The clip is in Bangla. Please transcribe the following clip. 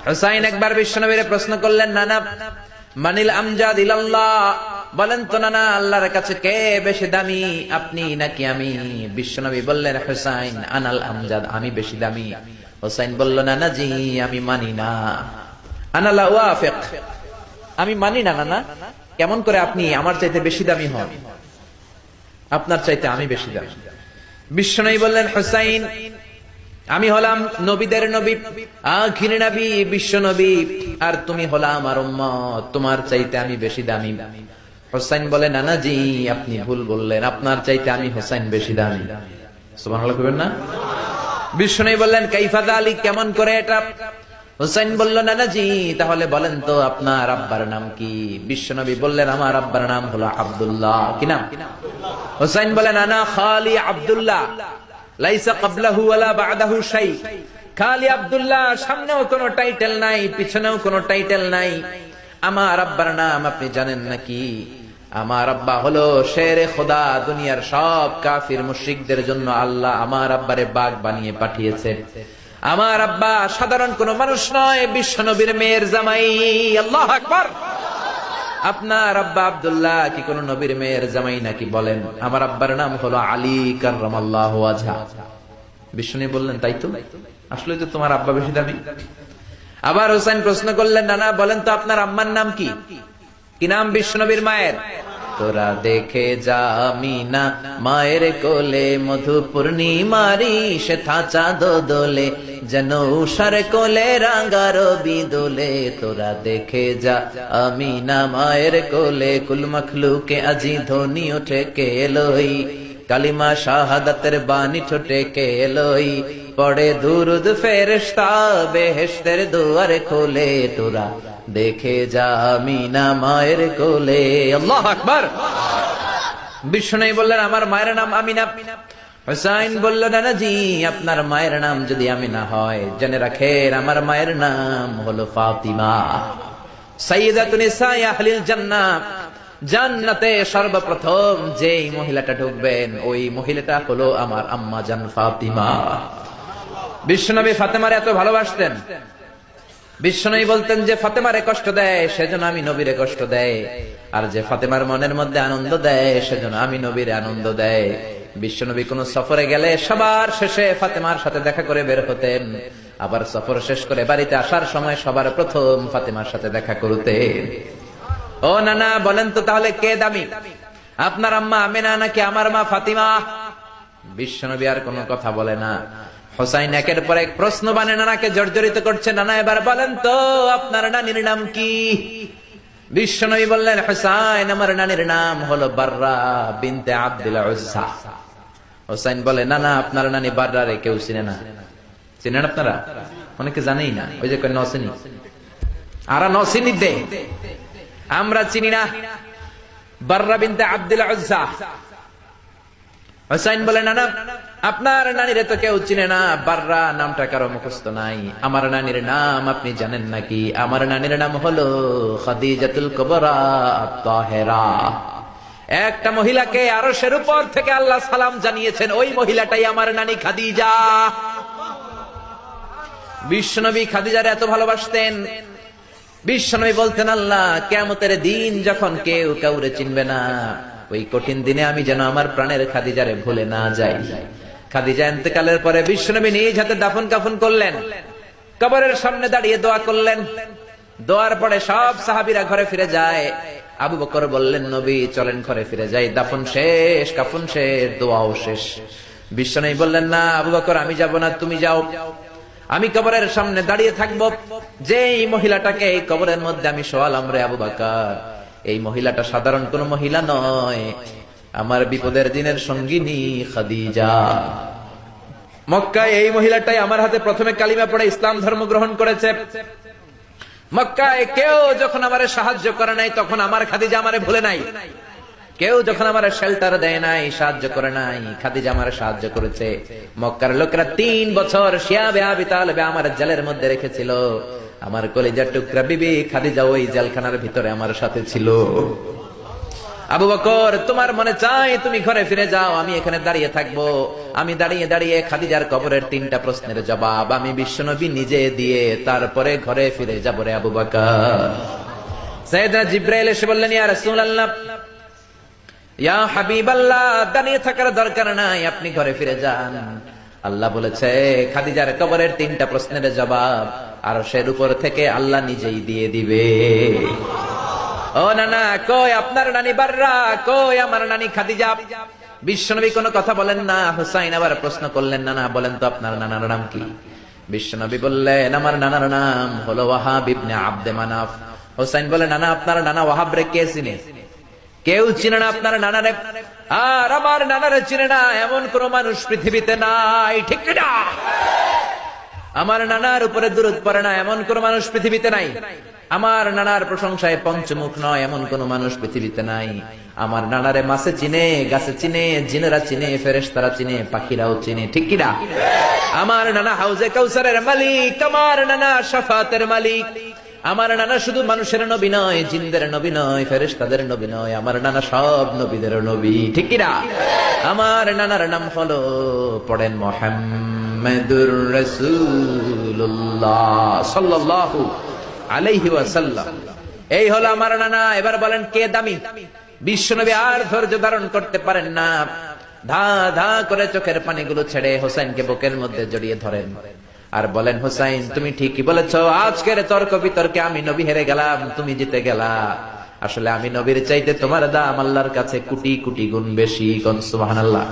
হুসাইন একবার বিশ্বনবীরে প্রশ্ন করলেন, নানা মানিল আমজাদ ইলাল্লাহ, বলেন তো নানা আল্লাহর কাছে কে বেশি দামি, আপনি নাকি আমি? বিশ্বনবী বললেন, হুসাইন আনাল আমজাদ, আমি বেশি দামি। হুসাইন বলল, নানা জি আমি মানি না, আনা লা ওয়াফিক, আমি মানি না নানা। কেমন করে আপনি আমার চাইতে বেশি দামি হন? আপনার চাইতে আমি বেশি দামি। বিশ্বনবী বললেন, হুসাইন আমি হলাম নবীদের নবী, আখির নবী বিশ্ব নবী, আর তুমি হলা আমার উম্মত, তোমার চাইতে আমি বেশি দামি। হুসাইন বলে, নানা জি আপনি ভুল বললেন, আপনার চাইতে আমি হুসাইন বেশি দামি। সুবহানাল্লাহ কইবেন না? বিশ্বনবী বললেন, কাইফা যালিক, কেমন করে এটা? হুসাইন বলল, নানা জি তাহলে বলেন তো আপনার আব্বার নাম কি? বিশ্বনবী বললেন, আমার আব্বার নাম হলো আব্দুল্লাহ। কি নাম? হুসাইন বলেন, নানা খালি আব্দুল্লাহ, লাইসা ক্বাবলাহু ওয়ালা বা'দাহু শাই। খালি আব্দুল্লাহ, সামনেও কোনো টাইটেল নাই, পিছনেও কোনো টাইটেল নাই। আমার আব্বার নাম আপনি জানেন নাকি? আমার আব্বা হলো শেরে খোদা, দুনিয়ার সব কাফির মুশরিকদের জন্য আল্লাহ আমার আব্বারে বাগ বানিয়ে পাঠিয়েছে। আমার আব্বা সাধারণ কোন মানুষ নয়, বিশ্বনবীর মেয়ের জামাই। আল্লাহু আকবার। আপনার আব্বা আব্দুল্লাহ কি কোন নবীর মেয়ের জামাই নাকি? বলেন, আমার আব্বার নাম হলো আলী কাররামাল্লাহু ওয়াজহা। বিশ্বনবী বললেন, তাই তো, আসলে তো তোমার আব্বা বেশি দামি। আবার হোসেন প্রশ্ন করলেন, নানা বলেন তো আপনার আম্মার নাম কি? কি নাম বিশ্বনবীর মায়ের? তোরা দেখে যা আমিনা মায়ের কোলে, মধু পূর্ণিমারি সে থাচা দোলে, যেন উষার কোলে রাঙ্গার বিদোলে। তোরা দেখে যা আমিনা মায়ের কোলে, কুল মখলুকে আজি ধ্বনি ওঠে কে লই, কালিমা শাহাদাতের বাণী ঠোঁটে কে লই, পড়ে দুরুদ ফেরেশতা বেহেশতের দুয়ার খোলে। তোরা দেখে যা আমিনা মায়ের কোলে। আল্লাহু আকবার। বিশ্বনবী বললেন, আমার মায়ের নাম আমিনা। হুসাইন বলল, নানা জি আপনার মায়ের নাম যদি আমিনা হয়, জেনে রাখেন আমার মায়ের নাম হলো ফাতিমা, সাইয়্যিদাতুন নিসাই আহলিল জান্নাহ। জান্নাতে সর্বপ্রথম যেই মহিলাটা ঢুকবেন, ওই মহিলাটা হলো আমার আম্মা জান ফাতিমা। বিশ্বনবী ফাতেমারে এত ভালোবাসতেন। বিশ্বনবী বলতেন, যে ফাতেমারে কষ্ট দেয় সেজন্য আমি নবীরে কষ্ট দেয়, আর যে ফাতেমার মনের মধ্যে আনন্দ দেয় সেজন্য আমি নবীরে আনন্দ দেয়। বিশ্বনবী কোন সফরে গেলে সবার শেষে ফাতেমার সাথে দেখা করে বের হতেন, আবার সফর শেষ করে বাড়িতে আসার সময় সবার প্রথম ফাতেমার সাথে দেখা করতেন। ও নানা বলেন তো তাহলে কে দামি, আপনার আম্মা আমিনা নাকি আমার মা ফাতিমা? বিশ্বনবী আর কোনো কথা বলে না। হুসাইন একের পর এক প্রশ্ন বানে নানাকে জর্জরিত করছে। নানা এবার বলেন তো আপনার নানির নাম কি? বিশ্বনবী বললেন, হুসাইন আমার নানির নাম হলো বাররা বিনতে আব্দুল উজ্জা। হুসাইন বলে, নানা আপনার নানি বাররা রে কেউ চিনে না। চিনেন আপনারা? অনেকে জানেই না। ওই যে কয় নসিনি, আর নসিনি দে, আমরা চিনি না বাররা বিনতে আব্দুল উজ্জা। হুসাইন বলে, নানা আপনার নানিরে তো কেউ চিনে না, বাররা নামটা কারো মুখস্থ নাই। আমার নানির নাম আপনি জানেন নাকি? আমার নানির নাম হলো খাদিজাতুল কুবরা আত-তাহেরা। একটা মহিলাকে আরশের উপর থেকে আল্লাহ সালাম জানিয়েছেন, ওই মহিলাটাই আমার নানি খাদিজা। বিশ্বনবী খাদিজারে এত ভালোবাসতেন। বিশ্বনবী বলতেন, আল্লাহ কিয়ামতের দিন যখন কেউ কাউরে চিনবে না, ওই কঠিন দিনে আমি যেন আমার প্রাণের খাদিজারে ভুলে না যাই। খাদিজা ইন্তেকালের পরে বিশ্বনবী নিজ হাতে দাফন কাফন করলেন, কবরের সামনে দাঁড়িয়ে দোয়া করলেন। দোয়ার পরে সব সাহাবীরা ঘরে ফিরে যায়। আবু বকর বললেন, নবী চলেন ঘরে ফিরে যাই, দাফন শেষ, কাফন শেষ, দোয়াও শেষ। বিশ্বনবী বললেন, না আবু বকর আমি যাব না, তুমি যাও, আমি কবরের সামনে দাঁড়িয়ে থাকবো। যেই মহিলাটাকে এই কবরের মধ্যে আমি শোয়ালাম রে আবু বকর, এই মহিলাটা সাধারণ কোন মহিলা নয়, আমার বিপদের দিনের সঙ্গিনী খাদিজা। মক্কায় এই মহিলাটাই আমার হাতে প্রথমে কালিমা পড়ে ইসলাম ধর্ম গ্রহণ করেছে। মক্কায় কেউ যখন আমারে সাহায্য করে নাই, তখন আমার খাদিজা আমারে ভুলে নাই। কেউ যখন আমারে শেল্টার দেয় নাই, সাহায্য করে নাই, খাদিজা আমারে সাহায্য করেছে। মক্কার লোকেরা 3 বছর শিয়াবে আবি তালেবে আমার জেলের মধ্যে রেখেছিল। আমার কলিজার টুকরা বিবি খাদিজা ওই জেলখানার ভিতরে আমার সাথে ছিল। আবু বকর, তোমার মনে চাই তুমি ঘরে ফিরে যাও, আমি এখানে দাঁড়িয়ে থাকবো। আমি দাঁড়িয়ে দাঁড়িয়ে খাদিজার কবরের 3টা প্রশ্নের জবাব আমি বিশ্বনবী নিজে দিয়ে তারপরে ঘরে ফিরে যাবো রে আবু বকর। সাইয়েদনা জিবরাইল এসে বললেন, ইয়া রাসূলুল্লাহ, ইয়া হাবিবাল্লাহ, দাঁড়িয়ে থাকার দরকার নাই, আপনি ঘরে ফিরে যান। আল্লাহ বলেছে খাদিজার কবরের 3টা প্রশ্নের জবাব আরশের উপর থেকে আল্লাহ নিজেই দিয়ে দিবে। ও নানা, কই আপনার নানি বাররা, কই আমার নানি খাদিজা? বিশ্বনবী কোনো কথা বলেন না। হুসাইন আবার প্রশ্ন করলেন, নানা বলেন তো আপনার নানার নাম কি? বিশ্বনবী বললেন, আমার নানার নাম হলো ওয়াহাব ইবনে আব্দে মানাফ। হুসাইন বলে, নানা আপনার নানা ওয়াহাব রে কে চিনে? কেউ চিনে না আপনার নানারে। আর আমার নানারে চিনে না এমন কোন মানুষ পৃথিবীতে নাই, ঠিক না? আমার নানার উপরে দুরূদ পড়ে না এমন কোন মানুষ পৃথিবীতে নাই। আমার নানার প্রশংসায় পঞ্চমুখ নয় এমন কোন মানুষ পৃথিবীতে নাই। আমার নানারে মাছে চিনে, গাছে চিনে, জিনেরা চিনে, ফেরেশতারা চিনে, পাখিরাও চিনে, ঠিক কিনা? আমার নানা হাউজে কাউসারের মালিক, আমার নানা শাফাতের মালিক। আমার নানা শুধু মানুষের নবী নয়, জিনদের নবী নয়, ফেরেশতাদের নবী নয়, আমার নানা সব নবীদের নবী, ঠিক কিনা? আমার নানার নাম হলো, পড়েন, মুহাম্মাদুর রাসূলুল্লাহ সাল্লাল্লাহু আলাইহি ওয়াসাল্লাম। এই হলো আমার নানা। এবার বলেন কে দামি? বিশ্বনবী আর ধৈর্য ধারণ করতে পারেন না, ধা ধা করে চোখের পানিগুলো ছেড়ে হোসেনকে বুকের মধ্যে জড়িয়ে ধরেন আর বলেন, হোসাইন তুমি ঠিকই বলেছো, আজকের তর্ক বিতর্কে আমি নবী হেরে গেলাম, তুমি জিতে গেলা। আসলে আমি নবীর চাইতে তোমার দাম আল্লাহর কাছে কোটি কোটি গুণ বেশি। কোন সুবহানাল্লাহ।